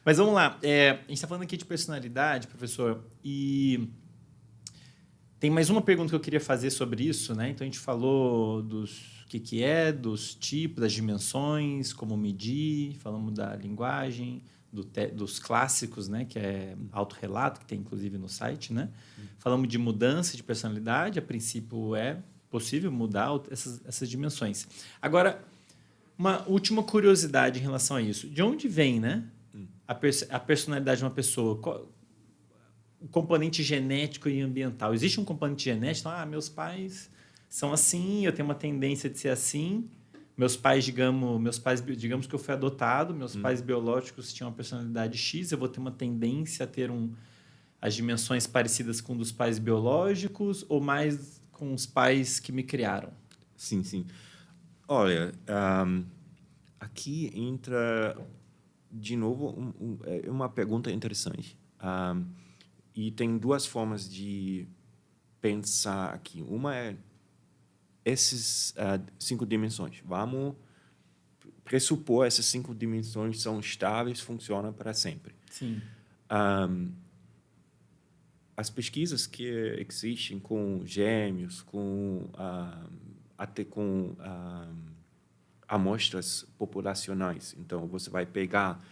Mas vamos lá. A gente está falando aqui de personalidade, professor, e tem mais uma pergunta que eu queria fazer sobre isso, né? Então, a gente falou dos dos tipos, das dimensões, como medir, falamos da linguagem, dos clássicos, né? Que é autorrelato, que tem inclusive no site, né? Falamos de mudança de personalidade, a princípio é possível mudar essas dimensões. Agora, uma última curiosidade em relação a isso. De onde vem, né? A personalidade de uma pessoa? O componente genético e ambiental. Existe um componente genético? Meus pais são assim, eu tenho uma tendência de ser assim. Meus pais, digamos que eu fui adotado, meus pais biológicos tinham uma personalidade X, eu vou ter uma tendência a ter as dimensões parecidas com dos pais biológicos ou mais com os pais que me criaram? Sim, sim. Olha, aqui entra, de novo, uma pergunta interessante. E tem duas formas de pensar aqui. Uma é essas 5 dimensões. Vamos pressupor essas 5 dimensões são estáveis, funcionam para sempre. Sim. As pesquisas que existem com gêmeos, até com amostras populacionais. Então, você vai pegar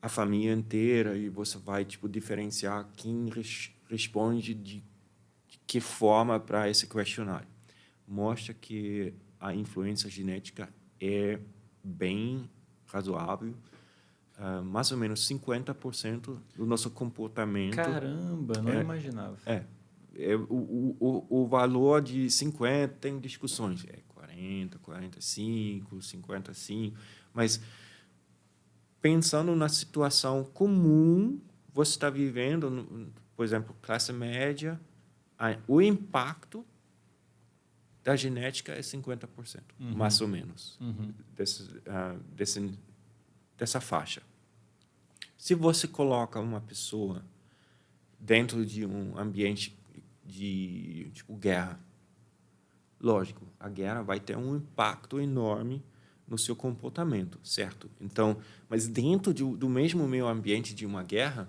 a família inteira e você vai diferenciar quem responde de que forma para esse questionário. Mostra que a influência genética é bem razoável. Mais ou menos 50% do nosso comportamento... Caramba, não imaginava. O valor de 50 tem discussões. 40, 45, 55. Mas, pensando na situação comum, você está vivendo, por exemplo, classe média, o impacto da genética é 50%, mais ou menos, dessa faixa. Se você coloca uma pessoa dentro de um ambiente de guerra, lógico, a guerra vai ter um impacto enorme no seu comportamento, certo? Então, mas dentro do mesmo meio ambiente de uma guerra,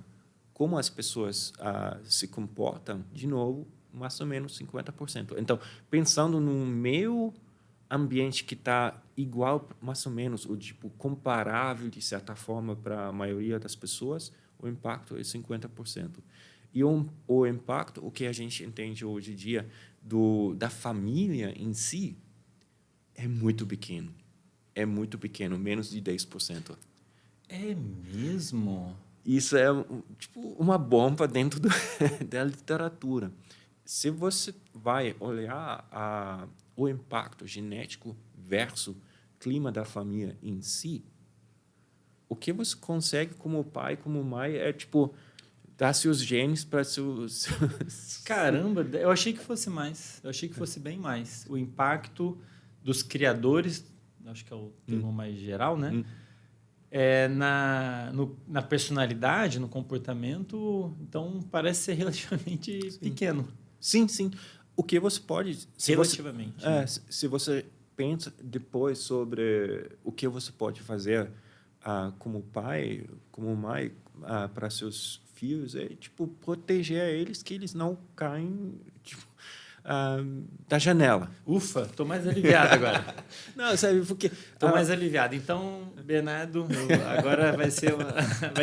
como as pessoas se comportam, de novo, mais ou menos 50%. Então, pensando num meio ambiente que está igual, mais ou menos, ou comparável, de certa forma, para a maioria das pessoas, o impacto é 50%. E o impacto, o que a gente entende hoje em dia, da família em si, é muito pequeno. É muito pequeno, menos de 10%. É mesmo? Isso é uma bomba dentro da literatura. Se você vai olhar o impacto genético versus clima da família em si, o que você consegue como pai, como mãe, é dar seus genes para seus... Caramba, eu achei que fosse mais. Eu achei que fosse bem mais. O impacto dos criadores, acho que é o termo mais geral, né? Na personalidade, no comportamento, então parece ser relativamente pequeno. Sim, sim. O que você pode... Relativamente. Se você pensa depois sobre o que você pode fazer como pai, como mãe, para seus filhos, é proteger eles, que eles não caem da janela. Ufa, estou mais aliviado agora. Não, sabe, porque... Estou mais aliviado. Então, Bernardo, agora vai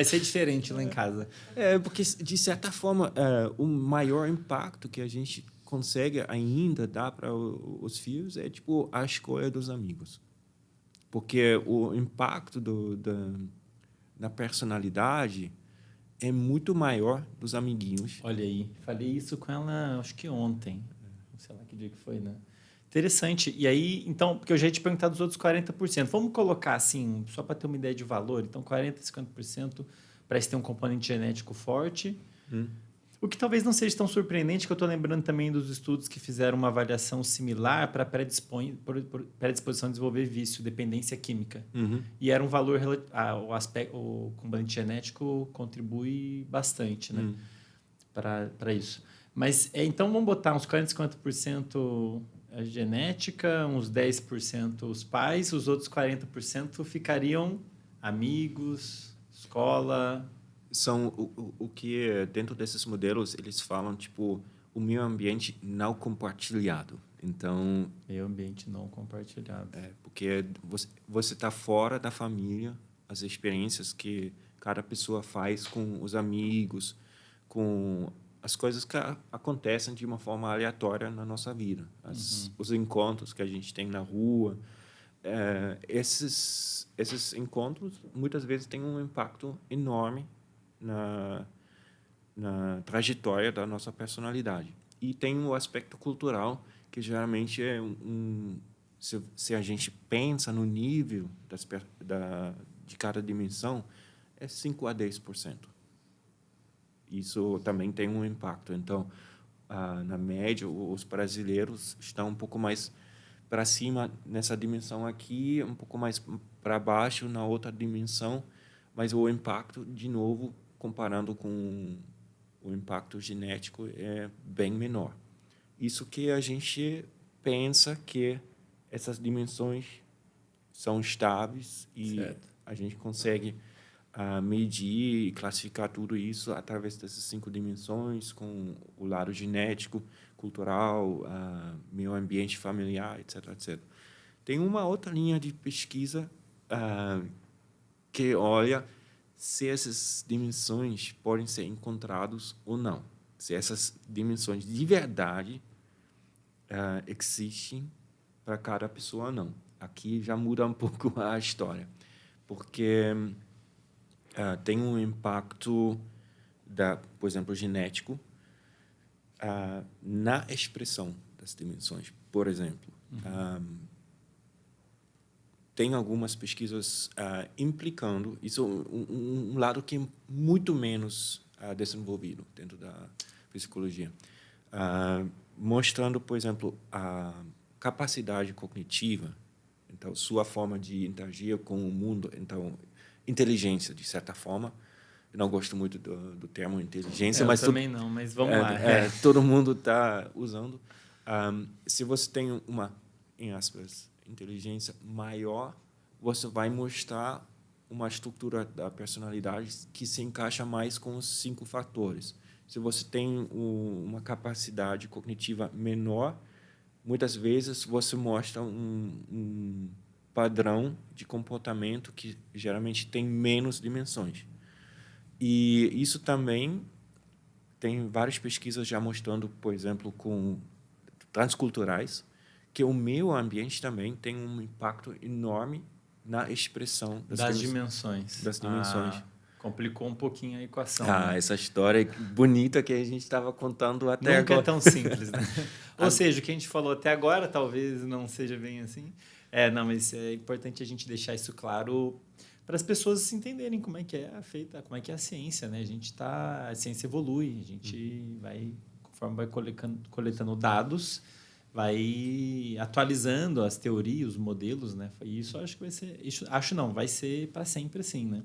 ser diferente lá em casa. Porque, de certa forma, o maior impacto que a gente consegue ainda dar para os filhos é a escolha dos amigos. Porque o impacto da personalidade é muito maior dos amiguinhos. Olha aí, falei isso com ela acho que ontem. Sei lá que dia que foi, né? Interessante. E aí, então, porque eu já ia te perguntar dos outros 40%. Vamos colocar assim, só para ter uma ideia de valor. Então, 40%, 50% parece ter um componente genético forte. O que talvez não seja tão surpreendente, que eu estou lembrando também dos estudos que fizeram uma avaliação similar para predisposição a desenvolver vício, dependência química. E era um valor... o componente genético contribui bastante, né? Para isso. Mas, então, vamos botar uns 40%, 50% a genética, uns 10% os pais, os outros 40% ficariam amigos, escola? São o que, dentro desses modelos, eles falam, tipo, o meio ambiente não compartilhado. Então, Meio ambiente não compartilhado. porque você está fora da família, as experiências que cada pessoa faz com os amigos, com as coisas que acontecem de uma forma aleatória na nossa vida. Os encontros que a gente tem na rua. Esses encontros, muitas vezes, têm um impacto enorme na trajetória da nossa personalidade. E tem o aspecto cultural, que geralmente é se a gente pensa no nível de cada dimensão, é 5 a 10%. Isso também tem um impacto. Então, na média, os brasileiros estão um pouco mais para cima nessa dimensão aqui, um pouco mais para baixo na outra dimensão, mas o impacto, de novo, comparando com o impacto genético, é bem menor. Isso que a gente pensa que essas dimensões são estáveis e Certo. a gente consegue medir e classificar tudo isso através dessas 5 dimensões, com o lado genético, cultural, meio ambiente familiar, etc, etc. Tem uma outra linha de pesquisa que olha se essas dimensões podem ser encontradas ou não. Se essas dimensões de verdade existem para cada pessoa ou não. Aqui já muda um pouco a história, porque tem um impacto, por exemplo, genético, na expressão das dimensões. Por exemplo, tem algumas pesquisas implicando isso, um lado que é muito menos desenvolvido dentro da psicologia, mostrando, por exemplo, a capacidade cognitiva, então sua forma de interagir com o mundo, então inteligência, de certa forma. Eu não gosto muito do termo inteligência, mas também não, mas vamos lá. Todo mundo está usando. Se você tem em aspas, inteligência maior, você vai mostrar uma estrutura da personalidade que se encaixa mais com os 5 fatores. Se você tem uma capacidade cognitiva menor, muitas vezes você mostra um padrão de comportamento que geralmente tem menos dimensões. E isso também tem várias pesquisas já mostrando, por exemplo, com transculturais, que o meio ambiente também tem um impacto enorme na expressão das dimensões. Das dimensões. Complicou um pouquinho a equação. Né? Essa história bonita que a gente estava contando até Nunca agora. É tão simples, né? Ou seja, o que a gente falou até agora talvez não seja bem assim. Não, mas é importante a gente deixar isso claro para as pessoas se entenderem como é que é feita, como é que é a ciência, né? A ciência evolui, a gente vai, conforme vai coletando dados, vai atualizando as teorias, os modelos, né? E isso acho que vai ser, vai ser para sempre assim, né?